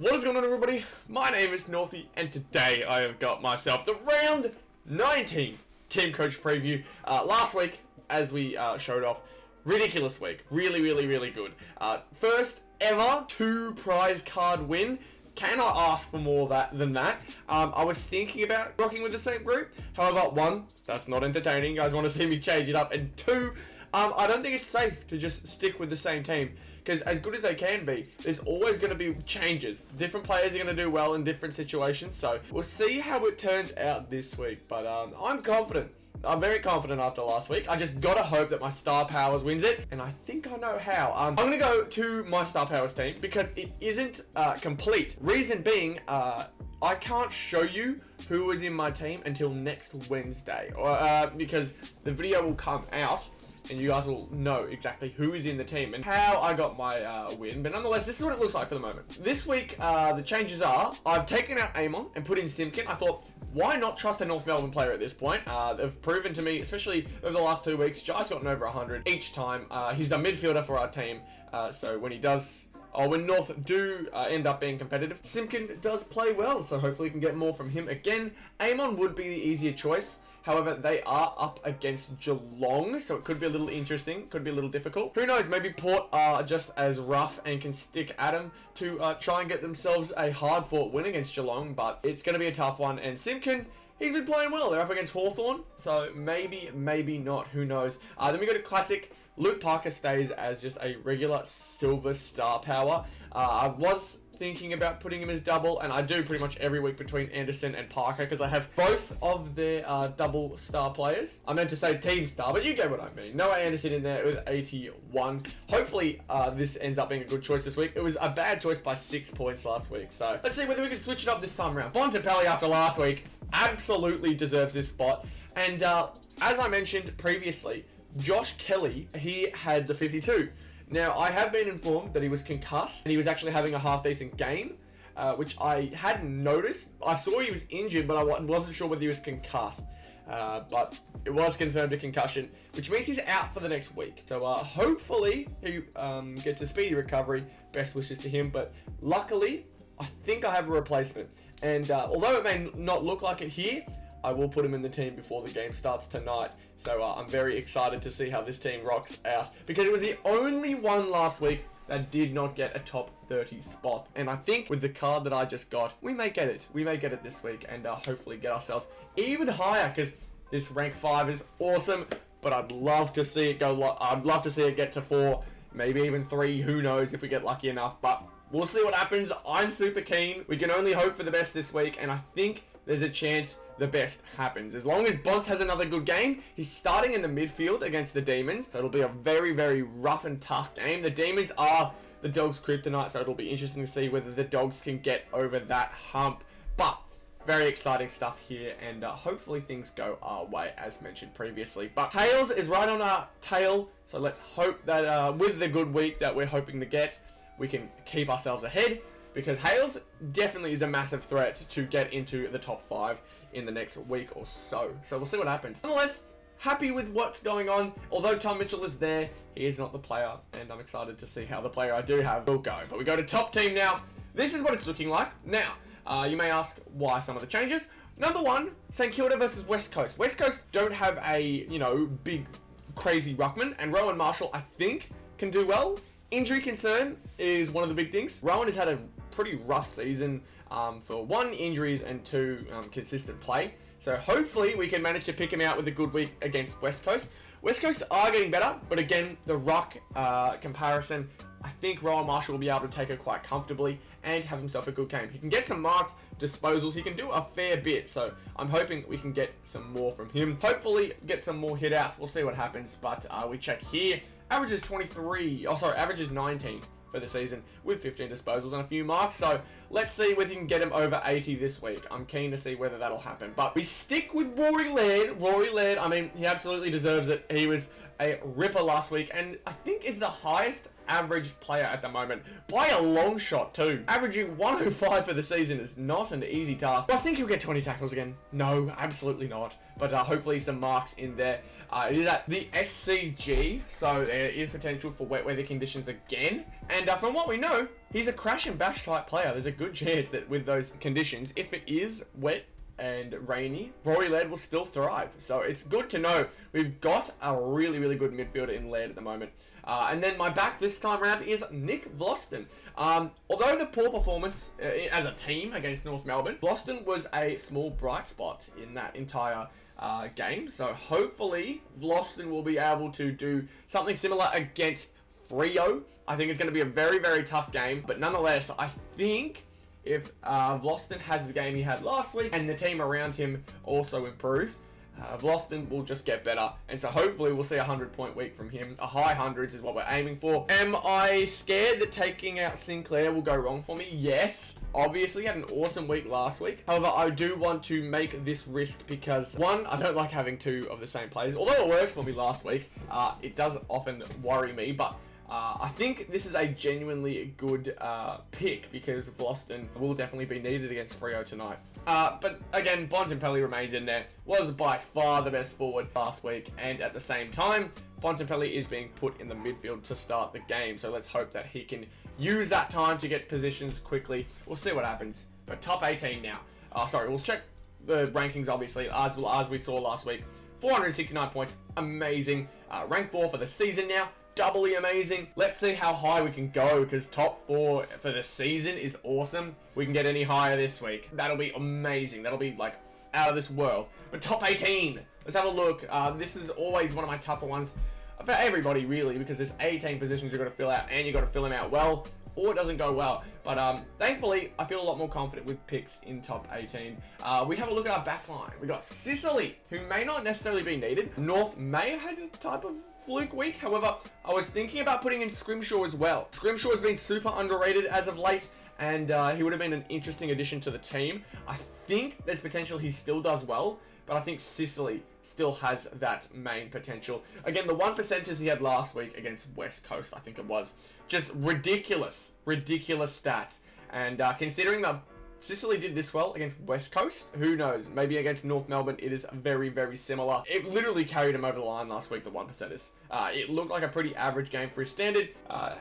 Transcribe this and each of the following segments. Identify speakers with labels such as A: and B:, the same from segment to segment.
A: What is going on, everybody? My name is Northy, and today I have got myself the round 19 Teamcoach preview. Last week, as we showed off, ridiculous week. Really good. First ever 2 prize card win. Cannot ask for more than that. I was thinking about rocking with the same group. However, 1, that's not entertaining. You guys want to see me change it up. And 2, I don't think it's safe to just stick with the same team. Because as good as they can be, there's always going to be changes. Different players are going to do well in different situations. So we'll see how it turns out this week. But I'm confident. I'm very confident after last week. I just gotta hope that my Star Powers wins it, and I think I know how. I'm gonna go to my Star Powers team because it isn't complete. Reason being, I can't show you who was in my team until next Wednesday, because the video will come out and you guys will know exactly who is in the team and how I got my win. But nonetheless, this is what it looks like for the moment. This week, the changes are, I've taken out Amon and put in Simkin. I thought, why not trust a North Melbourne player at this point? They've proven to me, especially over the last 2 weeks, Jai's gotten over 100 each time. He's a midfielder for our team, so when he does, when North do end up being competitive, Simkin does play well, so hopefully we can get more from him again. Amon would be the easier choice. However, they are up against Geelong, so it could be a little interesting, could be a little difficult. Who knows, maybe Port are just as rough and can stick at them to try and get themselves a hard-fought win against Geelong, but it's going to be a tough one. And Simkin, he's been playing well. They're up against Hawthorn, so maybe not, who knows. Then we go to Classic. Luke Parker stays as just a regular silver star power. I was thinking about putting him as double, and I do pretty much every week between Anderson and Parker because I have both of their double star players. I meant to say team star, but you get what I mean. Noah Anderson in there with 81. Hopefully this ends up being a good choice this week. It was a bad choice by 6 points last week, so let's see whether we can switch it up this time around. Bontempelli after last week absolutely deserves this spot, and as I mentioned previously, Josh Kelly, he had the 52. Now, I have been informed that he was concussed and he was actually having a half-decent game, which I hadn't noticed. I saw he was injured, but I wasn't sure whether he was concussed. But it was confirmed a concussion, which means he's out for the next week. So hopefully he gets a speedy recovery. Best wishes to him. But luckily, I think I have a replacement. And although it may not look like it here, I will put him in the team before the game starts tonight. So I'm very excited to see how this team rocks out, because it was the only one last week that did not get a top 30 spot. And I think with the card that I just got, we may get it. We may get it this week and hopefully get ourselves even higher, because this rank 5 is awesome, but I'd love to see it go. I'd love to see it get to 4, maybe even 3. Who knows if we get lucky enough, but we'll see what happens. I'm super keen. We can only hope for the best this week, and I think there's a chance the best happens. As long as Bonds has another good game, he's starting in the midfield against the Demons. So it'll be a very rough and tough game. The Demons are the Dogs' kryptonite, so it'll be interesting to see whether the Dogs can get over that hump. But very exciting stuff here, and hopefully things go our way, as mentioned previously. But Hales is right on our tail, so let's hope that with the good week that we're hoping to get, we can keep ourselves ahead, because Hales definitely is a massive threat to get into the top 5 in the next week or so. So we'll see what happens. Nonetheless, happy with what's going on. Although Tom Mitchell is there, he is not the player, and I'm excited to see how the player I do have will go. But we go to top team now. This is what it's looking like. Now, you may ask why some of the changes. Number 1, St Kilda versus West Coast. West Coast don't have a, big, crazy ruckman, and Rowan Marshall, I think, can do well. Injury concern is one of the big things. Rowan has had a pretty rough season for 1, injuries, and 2, consistent play. So hopefully we can manage to pick him out with a good week against West Coast. West Coast are getting better, but again, the ruck comparison, I think Rowan Marshall will be able to take it quite comfortably and have himself a good game. He can get some marks, disposals, he can do a fair bit, so I'm hoping we can get some more from him. Hopefully get some more hit outs. We'll see what happens, but we check here. Averages 19 for the season with 15 disposals and a few marks. So let's see whether you can get him over 80 this week. I'm keen to see whether that'll happen. But we stick with Rory Laird. Rory Laird, I mean, he absolutely deserves it. He was a ripper last week, and I think it's the highest average player at the moment, by a long shot too. Averaging 105 for the season is not an easy task. Do I think he'll get 20 tackles again? No, absolutely not. But hopefully some marks in there. It is at the SCG, so there is potential for wet weather conditions again. And from what we know, he's a crash and bash type player. There's a good chance that with those conditions, if it is wet and rainy, Rory Laird will still thrive. So it's good to know we've got a really, really good midfielder in Laird at the moment. And then my back this time around is Nick Vlastuin. Although the poor performance as a team against North Melbourne, Vlastuin was a small bright spot in that entire game. So hopefully Vlastuin will be able to do something similar against Freo. I think it's going to be a very, very tough game. But nonetheless, I think if Vlastuin has the game he had last week and the team around him also improves, Vlastuin will just get better. And so hopefully we'll see a 100-point week from him. A high hundreds is what we're aiming for. Am I scared that taking out Sinclair will go wrong for me? Yes. Obviously, had an awesome week last week. However, I do want to make this risk because, one, I don't like having two of the same players. Although it worked for me last week, it does often worry me. But I think this is a genuinely good pick because Vlastuin will definitely be needed against Freo tonight. But again, Bontempelli remains in there. Was by far the best forward last week. And at the same time, Bontempelli is being put in the midfield to start the game. So let's hope that he can use that time to get positions quickly. We'll see what happens. But top 18 now. We'll check the rankings, obviously, as we saw last week. 469 points. Amazing. Rank 4 for the season now. Doubly amazing. Let's see how high we can go because top 4 for the season is awesome. We can get any higher this week. That'll be amazing. That'll be like out of this world. But top 18. Let's have a look. This is always one of my tougher ones for everybody really because there's 18 positions you've got to fill out and you've got to fill them out well or it doesn't go well. But thankfully, I feel a lot more confident with picks in top 18. We have a look at our back line. We got Sicily, who may not necessarily be needed. North may have had a type of fluke week. However, I was thinking about putting in Scrimshaw as well. Scrimshaw has been super underrated as of late, and he would have been an interesting addition to the team. I think there's potential he still does well, but I think Sicily still has that main potential. Again, the 1%ers he had last week against West Coast, I think it was. Just ridiculous stats. And considering that Sicily did this well against West Coast, who knows? Maybe against North Melbourne, it is very, very similar. It literally carried him over the line last week, the 1%ers. It looked like a pretty average game for his standard.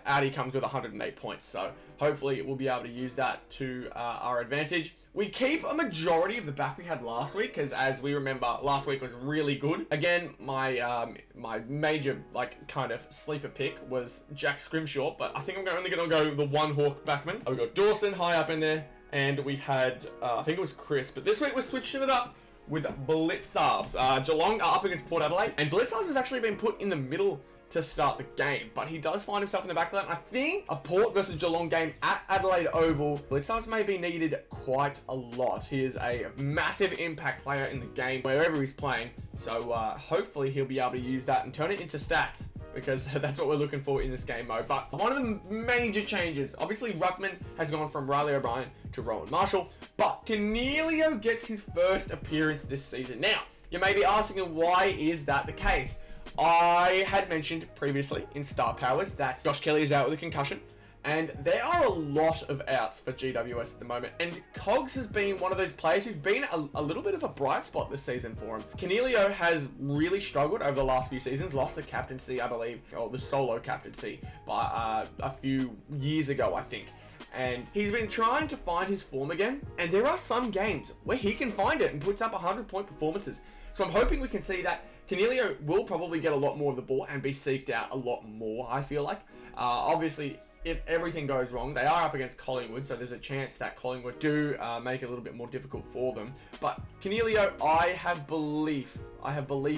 A: Audi comes with 108 points, so hopefully we'll be able to use that to our advantage. We keep a majority of the back we had last week, because as we remember, last week was really good. Again, my my major, kind of sleeper pick was Jack Scrimshaw, but I think I'm only going to go the one Hawk backman. We got Dawson high up in there, and we had, I think it was Chris, but this week we're switching it up with Blitzarves. Geelong are up against Port Adelaide, and Blitzarves has actually been put in the middle to start the game, but he does find himself in the back line. I think a Port versus Geelong game at Adelaide Oval, Blitzarves may be needed quite a lot. He is a massive impact player in the game wherever he's playing, so hopefully he'll be able to use that and turn it into stats, because that's what we're looking for in this game mode. But one of the major changes, obviously Ruckman has gone from Riley O'Brien to Rowan Marshall, but Cornelio gets his first appearance this season. Now, you may be asking, why is that the case? I had mentioned previously in Star Powers that Josh Kelly is out with a concussion, and there are a lot of outs for GWS at the moment, and Cogs has been one of those players who's been a little bit of a bright spot this season for him. Cornelio has really struggled over the last few seasons, lost the captaincy, I believe, or the solo captaincy by a few years ago, I think. And he's been trying to find his form again, and there are some games where he can find it and puts up 100-point performances. So I'm hoping we can see that. Cornelio will probably get a lot more of the ball and be seeked out a lot more, I feel like. Obviously, if everything goes wrong, they are up against Collingwood, so there's a chance that Collingwood do make it a little bit more difficult for them. But Cornelio, I have belief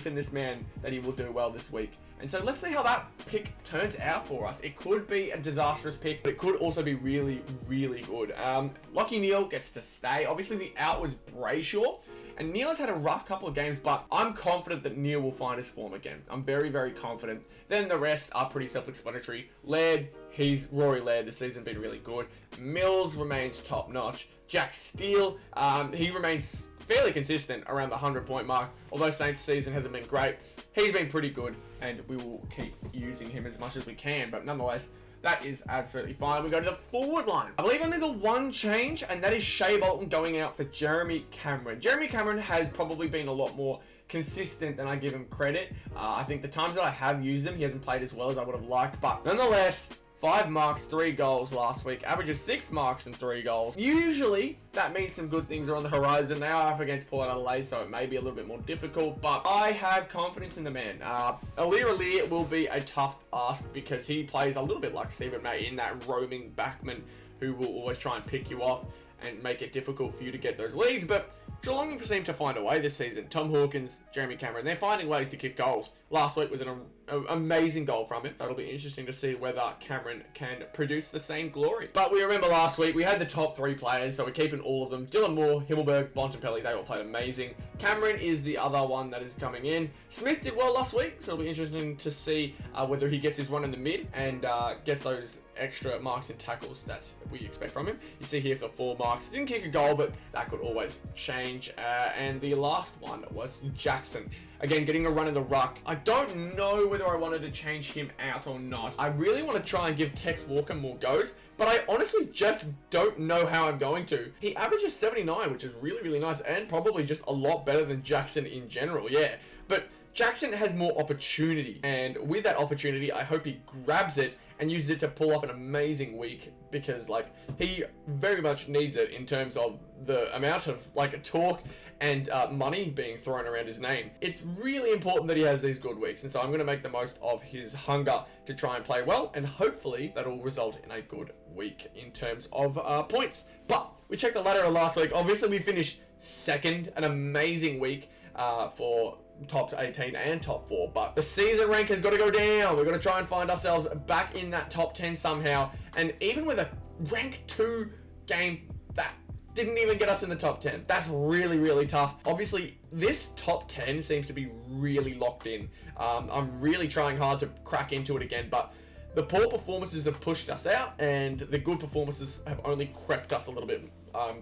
A: in this man that he will do well this week. And so let's see how that pick turns out for us. It could be a disastrous pick, but it could also be really, really good. Lachie Neale gets to stay. Obviously, the out was Brayshaw. And Neale has had a rough couple of games, but I'm confident that Neale will find his form again. I'm very, very confident. Then the rest are pretty self-explanatory. Laird, he's Rory Laird. This season been really good. Mills remains top-notch. Jack Steele, he remains fairly consistent around the 100-point mark. Although Saints' season hasn't been great, he's been pretty good, and we will keep using him as much as we can. But nonetheless, that is absolutely fine. We go to the forward line. I believe only the one change, and that is Shea Bolton going out for Jeremy Cameron. Jeremy Cameron has probably been a lot more consistent than I give him credit. I think the times that I have used him, he hasn't played as well as I would have liked, but nonetheless, 5 marks, 3 goals last week. Averages 6 marks and 3 goals. Usually, that means some good things are on the horizon. They are up against Port Adelaide, so it may be a little bit more difficult, but I have confidence in the man. Alir will be a tough ask because he plays a little bit like Stephen May in that roaming backman who will always try and pick you off and make it difficult for you to get those leads, but Geelong seem to find a way this season. Tom Hawkins, Jeremy Cameron, they're finding ways to kick goals. Last week was an amazing goal from him. That'll be interesting to see whether Cameron can produce the same glory. But we remember last week, we had the top 3 players, so we're keeping all of them. Dylan Moore, Himmelberg, Bontempelli, they all played amazing. Cameron is the other one that is coming in. Smith did well last week, so it'll be interesting to see whether he gets his run in the mid and gets those extra marks and tackles that we expect from him. You see here for 4 marks. Didn't kick a goal, but that could always change. And the last one was Jackson. Again, getting a run in the ruck. I don't know whether I wanted to change him out or not. I really want to try and give Tex Walker more goes, but I honestly just don't know how I'm going to. He averages 79, which is really, really nice, and probably just a lot better than Jackson in general, yeah. But Jackson has more opportunity, and with that opportunity, I hope he grabs it and uses it to pull off an amazing week, because like he very much needs it in terms of the amount of like talk and money being thrown around his name. It's really important that he has these good weeks, and so I'm going to make the most of his hunger to try and play well, and hopefully that'll result in a good week in terms of points. But we checked the ladder last week. Obviously we finished second, an amazing week for top 18 and top 4, but the season rank has got to go down. We've got to try and find ourselves back in that top 10 somehow, and even with a rank 2 game that didn't even get us in the top 10, that's really, really tough. Obviously this top 10 seems to be really locked in. I'm really trying hard to crack into it again, but the poor performances have pushed us out, and the good performances have only crept us a little bit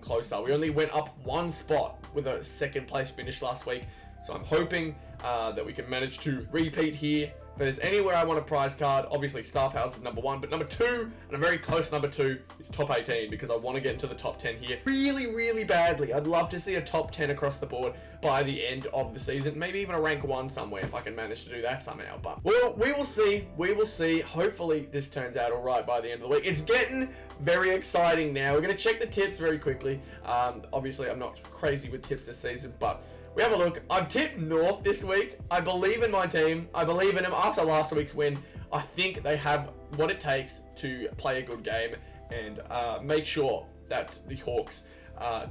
A: closer. We only went up 1 spot with a 2nd place finish last week. So I'm hoping that we can manage to repeat here. If there's anywhere I want a prize card, obviously Star Powers is number 1, but number 2, and a very close number 2, is top 18, because I want to get into the top 10 here really, really badly. I'd love to see a top 10 across the board by the end of the season, maybe even a rank 1 somewhere if I can manage to do that somehow. But we will see. We will see. Hopefully this turns out all right by the end of the week. It's getting very exciting now. We're going to check the tips very quickly. Obviously I'm not crazy with tips this season, but we have a look. I've tipped North this week. I believe in my team. I believe in them after last week's win. I think they have what it takes to play a good game and make sure that the Hawks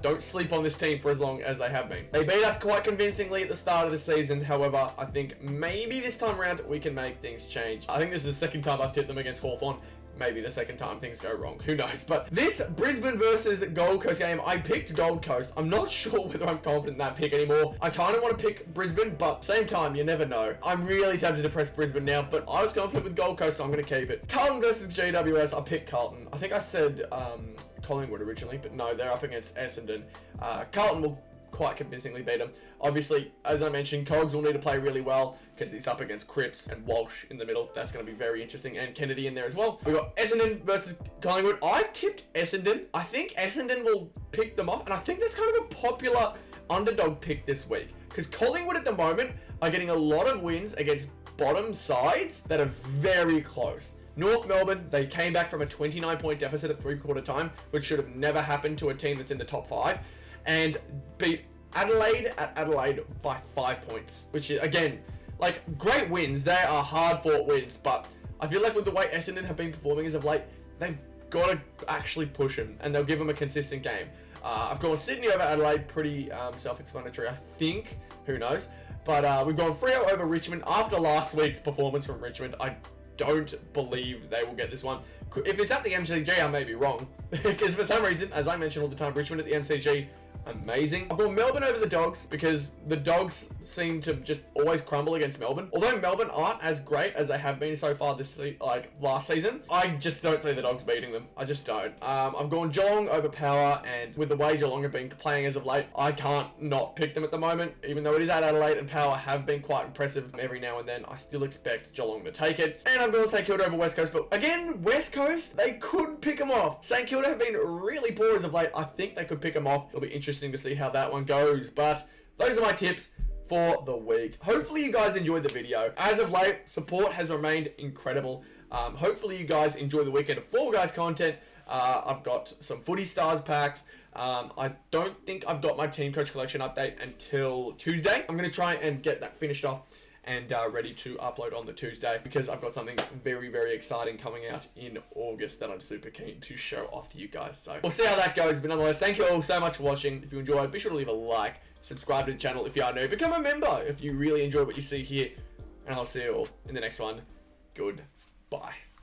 A: don't sleep on this team for as long as they have been. They beat us quite convincingly at the start of the season. However, I think maybe this time around we can make things change. I think this is the 2nd time I've tipped them against Hawthorn. Maybe the 2nd time things go wrong. Who knows? But this Brisbane versus Gold Coast game, I picked Gold Coast. I'm not sure whether I'm confident in that pick anymore. I kind of want to pick Brisbane, but same time, you never know. I'm really tempted to press Brisbane now, but I was confident with Gold Coast, so I'm going to keep it. Carlton versus GWS, I picked Carlton. I think I said Collingwood originally, but no, they're up against Essendon. Carlton will quite convincingly beat them. Obviously, as I mentioned, Cogs will need to play really well because he's up against Cripps and Walsh in the middle. That's going to be very interesting, and Kennedy in there as well. We've got Essendon versus Collingwood. I've tipped Essendon. I think Essendon will pick them off, and I think that's kind of a popular underdog pick this week because Collingwood at the moment are getting a lot of wins against bottom sides that are very close. North Melbourne, they came back from a 29-point deficit at 3/4 time, which should have never happened to a team that's in the top 5, and beat Adelaide at Adelaide by 5 points, which is, again, like, great wins. They are hard-fought wins, but I feel like with the way Essendon have been performing as of late, they've got to actually push them, and they'll give them a consistent game. I've gone Sydney over Adelaide, pretty self-explanatory, I think. Who knows? But we've gone Freo over Richmond after last week's performance from Richmond. I don't believe they will get this one. If it's at the MCG, I may be wrong. Because for some reason, as I mention all the time, Richmond at the MCG amazing. I've got Melbourne over the Dogs because the Dogs seem to just always crumble against Melbourne. Although Melbourne aren't as great as they have been so far this last season, I just don't see the Dogs beating them. I just don't. I've gone Geelong over Power, and with the way Geelong have been playing as of late, I can't not pick them at the moment. Even though it is at Adelaide and Power have been quite impressive every now and then, I still expect Geelong to take it. And I'm going to take Kilda over West Coast, but again, West Coast, they could pick them off. St Kilda have been really poor as of late. I think they could pick them off. It'll be interesting to see how that one goes, but those are my tips for the week. Hopefully you guys enjoyed the video. As of late, support has remained incredible. Hopefully you guys enjoy the weekend of Fall Guys content. I've got some Footy Stars packs. I don't think I've got my Teamcoach collection update until Tuesday. I'm going to try and get that finished off and ready to upload on the Tuesday, because I've got something very, very exciting coming out in August that I'm super keen to show off to you guys. So we'll see how that goes. But nonetheless, thank you all so much for watching. If you enjoyed, be sure to leave a like, subscribe to the channel if you are new, become a member if you really enjoy what you see here, and I'll see you all in the next one. Goodbye.